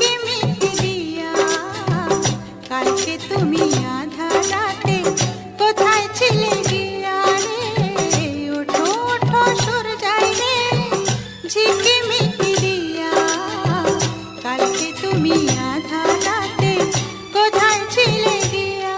ঝিকিমিকি দিয়া। কালকে তুমি আধা রাতে কোথায় ছিলে গিয়া রে? ওঠো ওঠো সুর যাই রে ঝিকিমিকি দিয়া। কালকে তুমি আধা রাতে কোথায় ছিলে গিয়া?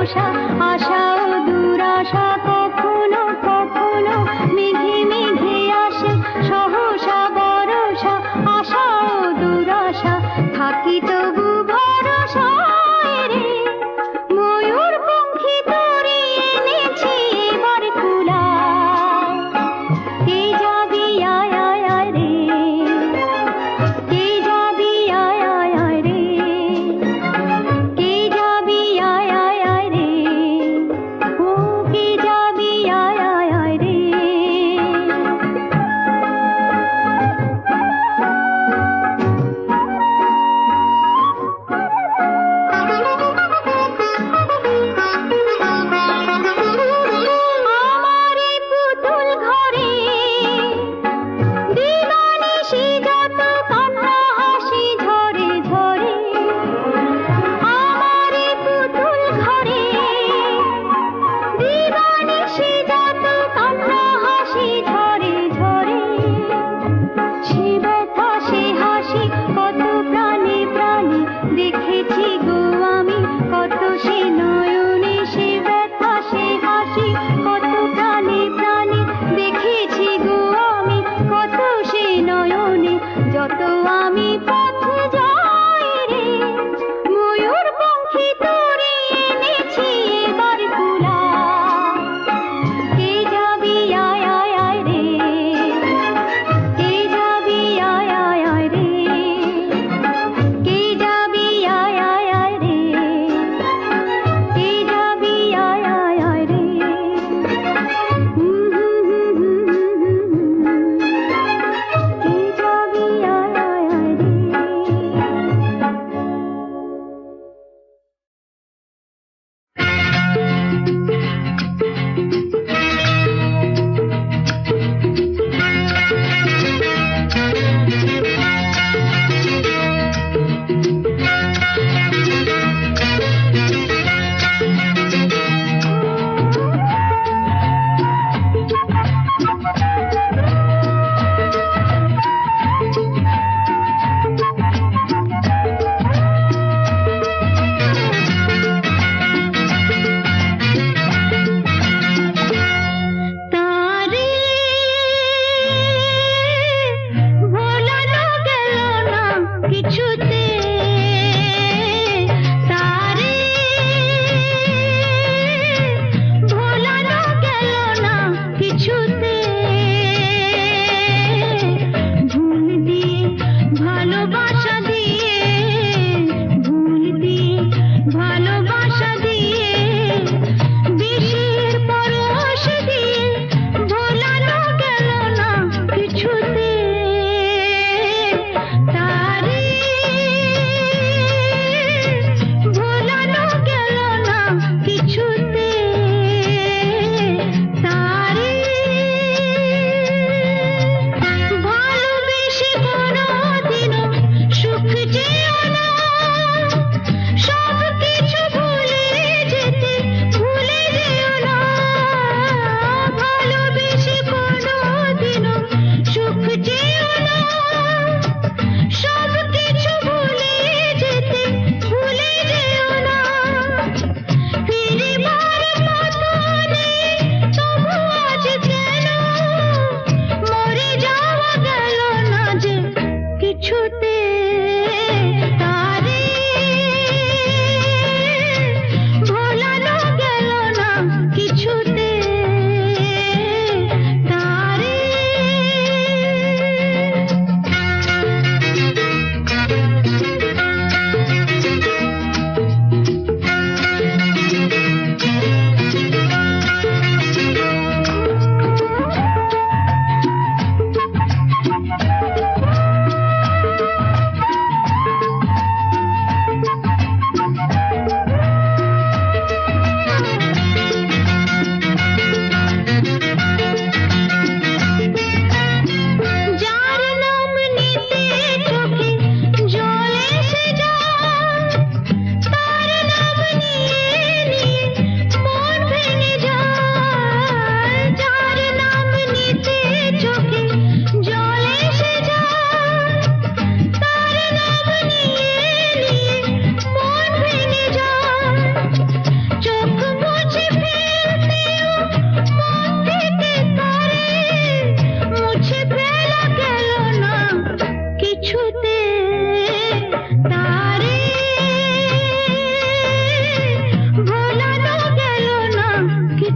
ভরসা, আশা ও দুরাশা কখনো কখনো মেঘে মেঘে আসে, সহসা বরষা, আশা ও দুরাশা থাকি তবু ভরসায় রে। ময়ূর পঙ্খী তোরে এনেছি এবার কুলায়, কে যাবি আয় আয় আয় রে, কে যাবি আয় আয় আয় রে, কে যাবি আয় আয় আয় রে।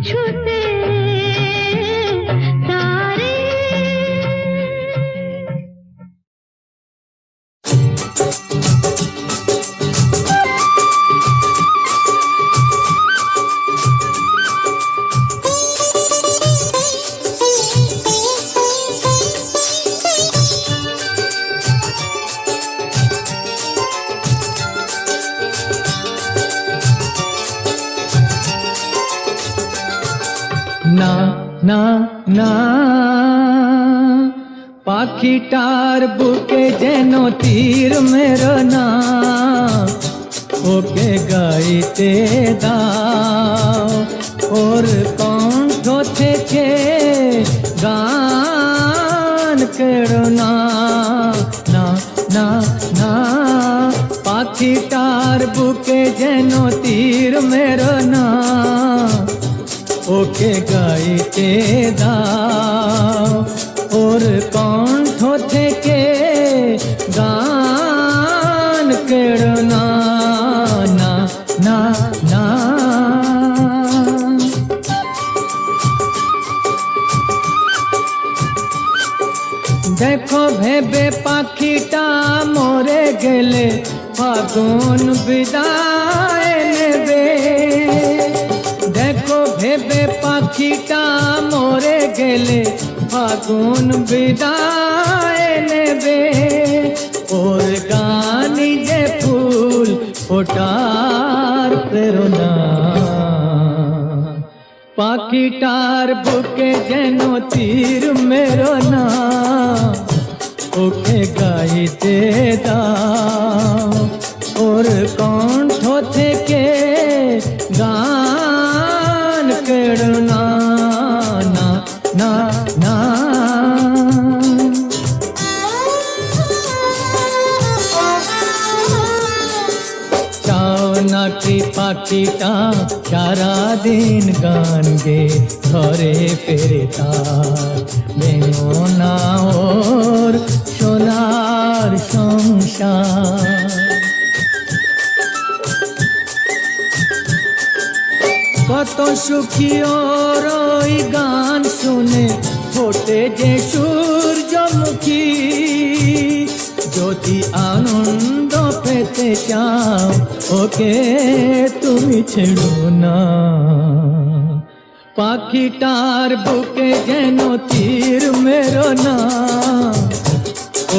ছুতে তারে। না না না, পাখিটার বুকে যেন তীর মেরো না, ওকে গাইতে দাও, ওর কণ্ঠ থেকে গান কেড়ো না। না না না, পাখিটার বুকে যেন তীর মেরো না, ওকে গাইতে দাও, ওর কণ্ঠ থেকে গান কেড়ো না। না না না, দেখো ভেবে পাখিটা মরে গেলে ফাগুন বিদায় নেবে। দেখো ভেবে পাখিটা মরে গেলে ফাগুন বিদায় নেবে, ওর গানি যে ফুল ফোটার প্রেরণা। পাখিটার বুকে যেন তীর মেরো না, ওকে গাইতে দাও, ওর কণ্ঠ থেকে গান কেড়ো না। না না না, চাও নাকি পাখিটা সারাদিন গান গে ঘরে ফেরে তার, ভেঙো না ওর সোনার সংসার। কত সুখী ওর ওই গান শুনে ফোটে যে সূর্যমুখী। যদি আনন্দ পেতে চাও ওকে তুমি ছেড়ো না, পাখিটার বুকে যেন তীর মেরো না,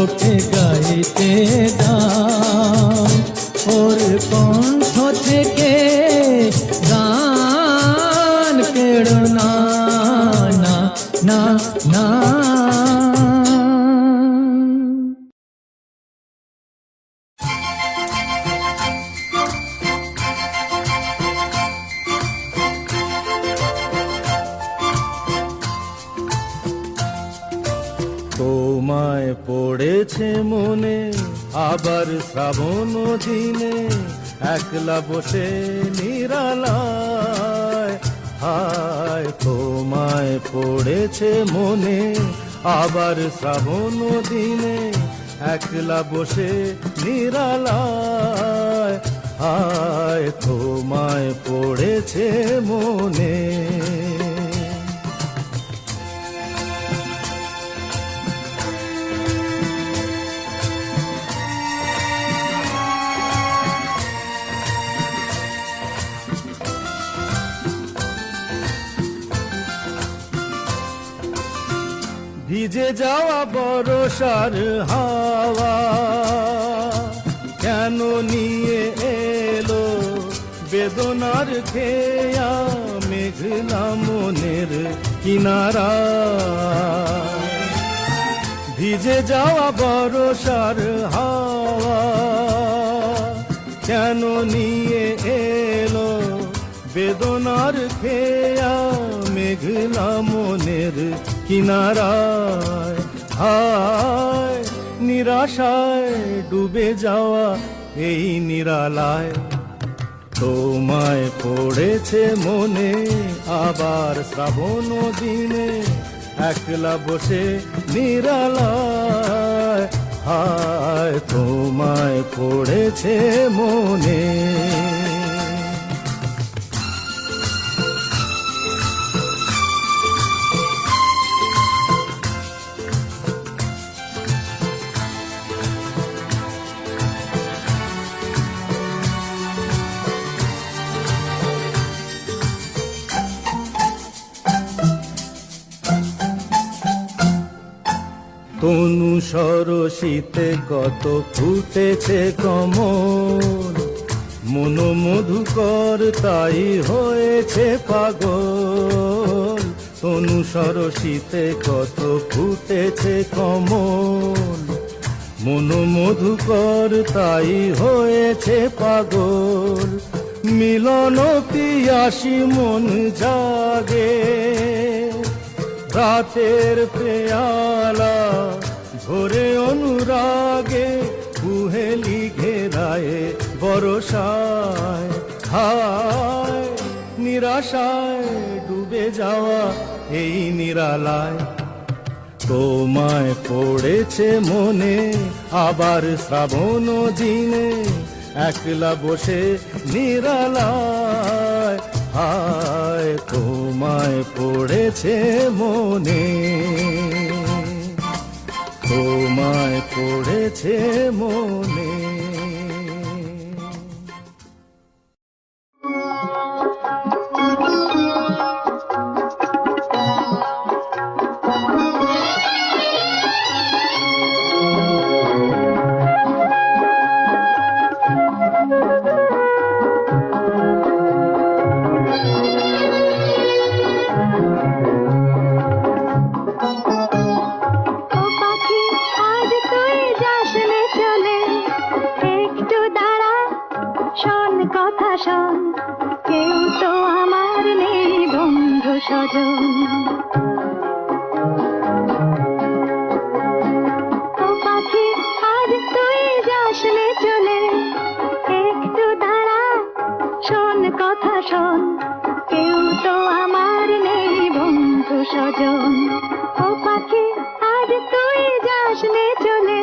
ওকে গাইতে দাও, ওর কণ্ঠ থেকে গান কেড়ো না। না না না, তোমায় পড়েছে মনে আবার শ্রাবণ দিনে, একলা বসে নিরালায়। হায় তোমায় পড়েছে মনে আবার শ্রাবণ দিনে, একলা বসে নিরালায়। হায় তোমায় পড়েছে মনে। ভিজে যাওয়া বরষার হাওয়া কেন নিয়ে এলো বেদনার খেয়া, মেঘলা মনের কিনারা। ভিজে যাওয়া বরষার হাওয়া কেন নিয়ে এলো বেদনার খেয়া, মেঘলা মনের কিনারায়। হায় নিরাশায় ডুবে যাওয়া এই নিরালায়, তোমায় পড়েছে মনে আবার শ্রাবণ দিনে, একলা বসে নিরালায়। হায় তোমায় পড়েছে মনে। তনু সরসিতে কত ফুটেছে কমল, মন মধুকর তাই হয়েছে পাগল। তনু সরসিতে কত ফুটেছে কমল, মন মধুকর তাই হয়েছে পাগল। মিলন পিয়াসী মন জাগে, রাতের পেয়ালা ভোরে অনুরাগে, কুহেলি ঘেরায় বরসায়। হায় নিরাশায় ডুবে যাওয়া এই নিরালায়, তোমায় পড়েছে মনে আবার শ্রাবণ দিনে, একলা বসে নিরালায়। হায় তোমায় পড়েছে মনে, তোমায় পড়েছে মনে। শোন, কেউ তো আমার নেই বন্ধু স্বজন। ও পাখি আজ তুই যাসনে চলে, একটু দাঁড়া শোন কথা শোন, কেউ তো আমার নেই বন্ধু স্বজন। ও পাখি আজ তুই যাসনে চলে।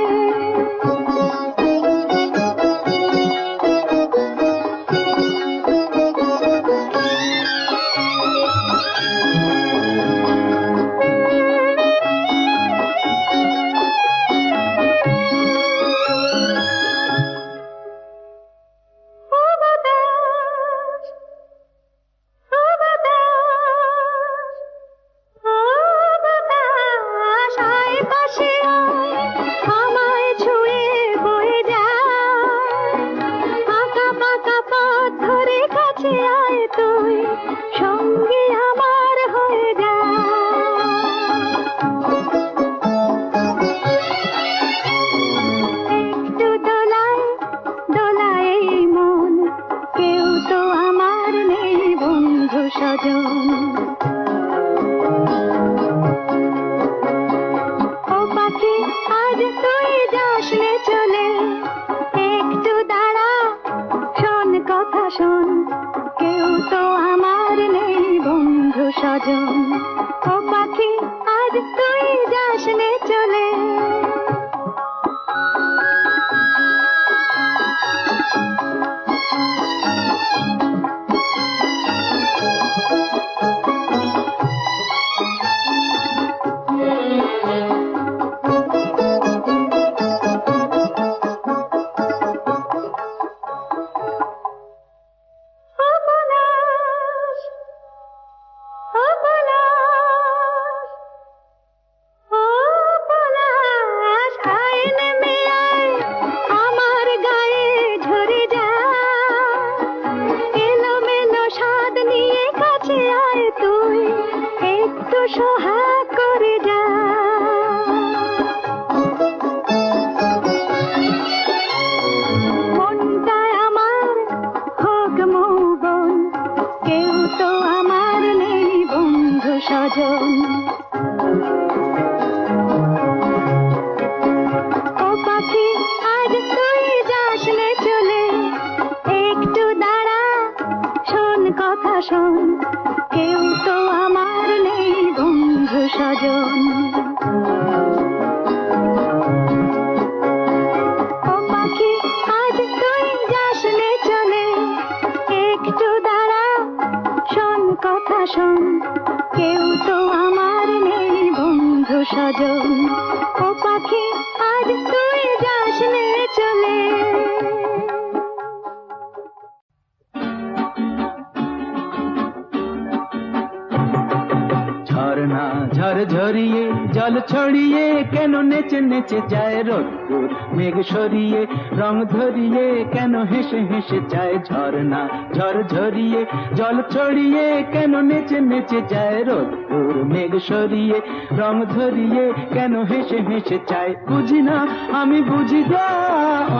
ঝরনা ঝরঝরিয়ে জল ছড়িয়ে কেন নেচে নেচে যায় রোদ্দুর মেঘ সরিয়ে রং ধরিয়ে কেন হেসে হেসে যায় ঝরনা ঝরঝরিয়ে জল ছড়িয়ে কেন নেচে নেচে যায় রোদ্দুর মেঘ সরিয়ে রং ধরিয়ে কেন হেসে হেসে যায় বুঝি না আমি বুঝি যা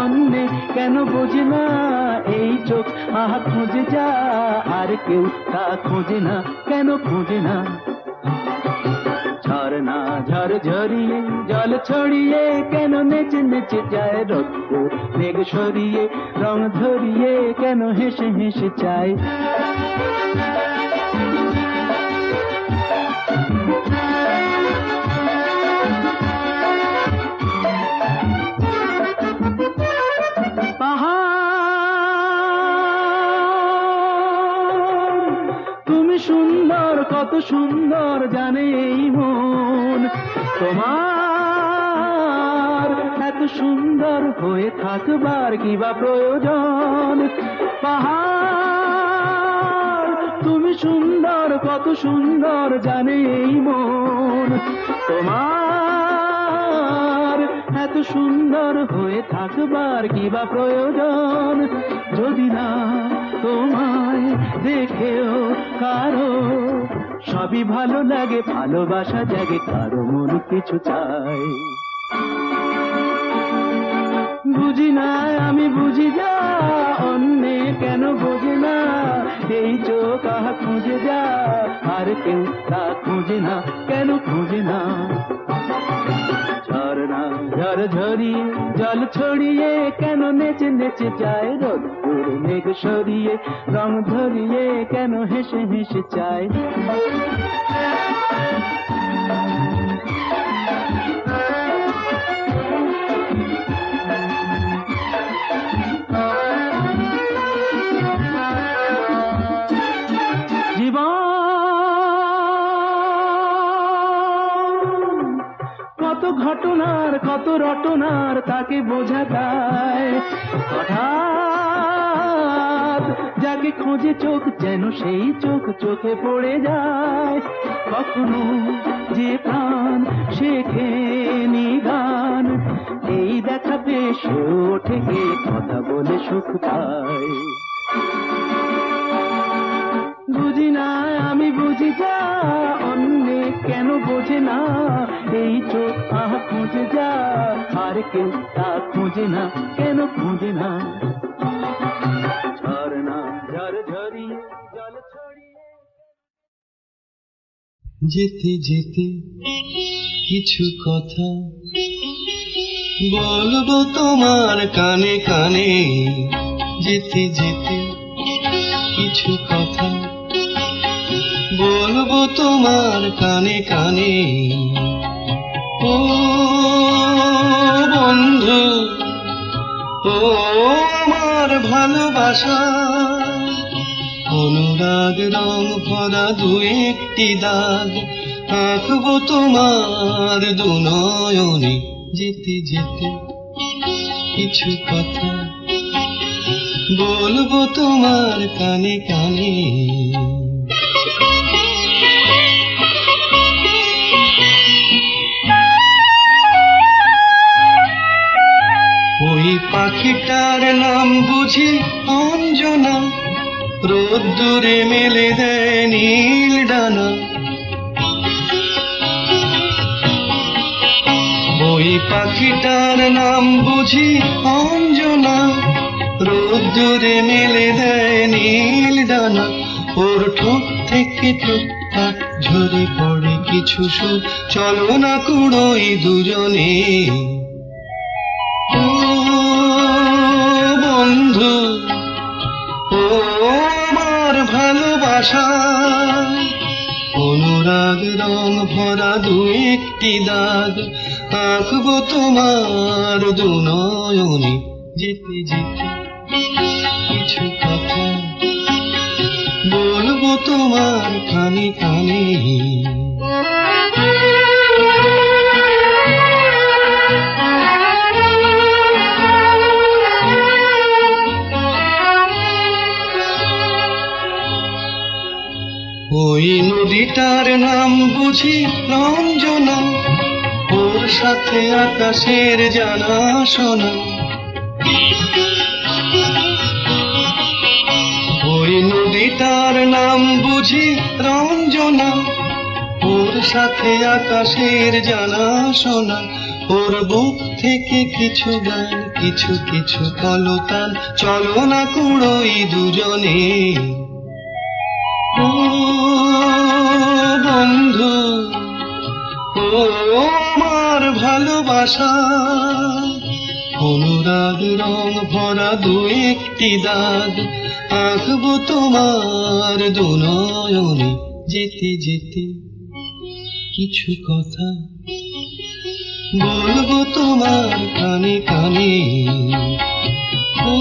অন্যে কেন বুঝি না এই চোখ আহা খুঁজে যা আর কেউ তা খোঁজে না কেন খোঁজে না ঝরনা ঝরঝরিয়ে জল ছড়িয়ে কেন নেচে নেচে যায় রোদ্দুর মেঘ সরিয়ে রং ধরিয়ে কেন হেসে হেসে চায় তুমি সুন্দর কত সুন্দর জানে এই মন তোমার এত সুন্দর হয়ে থাকবার কি বা প্রয়োজন পাহাড় তুমি সুন্দর কত সুন্দর জানে এই মন তোমার এত সুন্দর হয়ে থাকবার কি বা প্রয়োজন যদি না তোমায় দেখেও কারো সবই ভালো লাগে ভালোবাসা জাগে কারো মন কিছু চাই বুঝি না আমি বুঝি যা অন্যে কেন বোঝে না এই চোখ আহা খুঁজে যা আর কেউ তা খুঁজে না কেন খুঁজে না ঝরনা ঝরঝরিয়ে জল ছড়িয়ে কেন নেচে নেচে যায় রোদ্দুর মেঘ সরিয়ে রং ধরিয়ে কেন হেসে হেসে চায় কত ঘটনার কত রটনার তাকে বোঝা যায় হঠাৎ যাকে খোঁজে চোখ যেন সেই চোখ চোখে পড়ে যায় কখনো যে প্রাণ শেখে গান এই দেখা পেয়ে সে ওঠে গে কথা বলে সুখ পায় বুঝি না আমি বুঝি যা অন্যে কেন বোঝে না এই চোখ আহা খুঁজে যা আর কেউ তা খুঁজে না কেন খুঁজে না ঝরনা ঝরঝরিয়ে জল ছড়িয়ে যেতে যেতে কিছু কথা বলবো তোমার কানে কানে যেতে যেতে কিছু কথা বলবো তোমার কানে কানে ও বন্ধু ও আমার ভালোবাসা অনুরাগ রং ভরা দু একটি দাগ আঁকবো তোমার দু নয়নে যেতে যেতে কিছু কথা বলবো তোমার কানে কানে ওই পাখিটার নাম বুঝি অঞ্জনা রোদ্দুরে মেলে দেয় নীল ডানা ওই পাখিটার নাম বুঝি অঞ্জনা রোদ্দুরে মেলে দেয় নীল ডানা ওর ঠোঁট থেকে ঠোঁটটা ঝরে পড়ে কিছু সুর চলো না কুড়োই দুজনে ও বন্ধু ও আমার ভালোবাসা অনুরাগ রং ভরা দু একটি দাগ আঁকবো তোমার দু নয়নে যেতে যেতে কিছু কথা বলবো তোমার কানে কানে ওই নদীটার নাম বুঝি রঞ্জনা, ওর সাথে আকাশের জানা শোনা। ওই নদীটার নাম বুঝি রঞ্জনা, ওর সাথে আকাশের জানা শোনা। ওর বুক থেকে কিছু গান, কিছু কিছু কলতান, চলো না কুড়োই দুজনে। ও বন্ধু, ও আমার ভালোবাসা, অনুরাগ রং ভরা দু একটি দাগ, আঁকবো তোমার দু নয়নে। যেতে যেতে কিছু কথা বলবো তোমার কানে কানে। ও